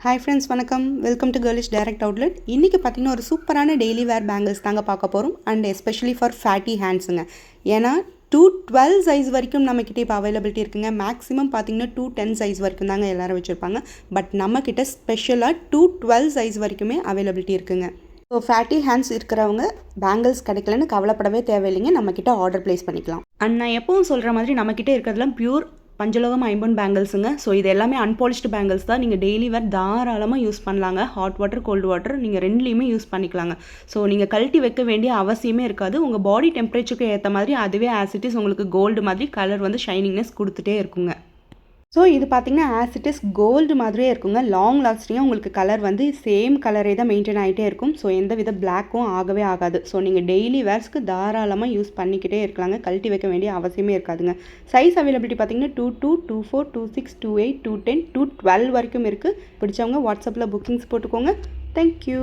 Hi friends, வணக்கம். Welcome to girlish direct outlet. இன்றைக்கி பார்த்திங்கன்னா ஒரு சூப்பரான டெய்லி வேர் பேங்கிள்ஸ் தாங்க பார்க்க போகிறோம். அண்ட் எஸ்பெஷலி ஃபார் ஃபேட்டி ஹேண்ட்ஸுங்க. ஏன்னா 212 சைஸ் வரைக்கும் நம்மக்கிட்ட இப்போ அவைலபிலிட்டி இருக்குங்க. மேக்ஸிமம் பார்த்திங்கன்னா 210 சைஸ் வரைக்கும் தாங்க எல்லோரும் வச்சுருப்பாங்க. பட் நம்மக்கிட்ட ஸ்பெஷலாக 212 சைஸ் வரைக்குமே அவைலபிலிட்டி இருக்குங்க. ஸோ ஃபேட்டி ஹேண்ட்ஸ் இருக்கிறவங்க பேங்கிள்ஸ் கிடைக்கலன்னு கவலைப்படவே தேவையில்லைங்க. நம்மக்கிட்ட ஆர்டர் ப்ளேஸ் பண்ணிக்கலாம். அண்ட் நான் எப்பவும் சொல்கிற மாதிரி நம்மக்கிட்ட இருக்கிறதுலாம் பியூர் பஞ்சலோகம் ஐம்பொன் பேங்கிள்ஸுங்க. ஸோ இது எல்லாமே அன்பாலிஷ்டு பேங்கிள்ஸ் தான். நீங்கள் டெய்லி வேர் தாராளமாக யூஸ் பண்ணலாங்க. ஹாட் வாட்டர், கோல்டு வாட்டர் நீங்கள் ரெண்டுலேயுமே யூஸ் பண்ணிக்கலாங்க. ஸோ நீங்கள் கழட்டி வைக்க வேண்டிய அவசியமே இருக்காது. உங்கள் பாடி டெம்பரேச்சருக்கு ஏற்ற மாதிரி அதுவே ஆசிட்டிஸ் உங்களுக்கு கோல்டு மாதிரி கலர் வந்து ஷைனிங்னஸ் கொடுத்துட்டே இருக்குங்க. ஸோ இது பார்த்திங்கன்னா ஆசிட்டிஸ் கோல்டு மாதிரியே இருக்குங்க. லாங் லாஸ்டிங்காக உங்களுக்கு கலர் வந்து சேம் கலரே தான் மெயின்டைன் ஆகிட்டே இருக்கும். ஸோ எந்த வித பிளாக்கும் ஆகவே ஆகாது. ஸோ நீங்கள் டெய்லி வேர்ஸ்க்கு தாராளமாக யூஸ் பண்ணிக்கிட்டே இருக்கலாங்க. கழட்டி வைக்க வேண்டிய அவசியமே இருக்காதுங்க. சைஸ் அவைலபிலிட்டி பார்த்திங்கன்னா 22, 24, 26, 28, 210, 212 வரைக்கும் இருக்குது. பிடிச்சவங்க வாட்ஸ்அப்பில் புக்கிங்ஸ் போட்டுக்கோங்க. தேங்க்யூ.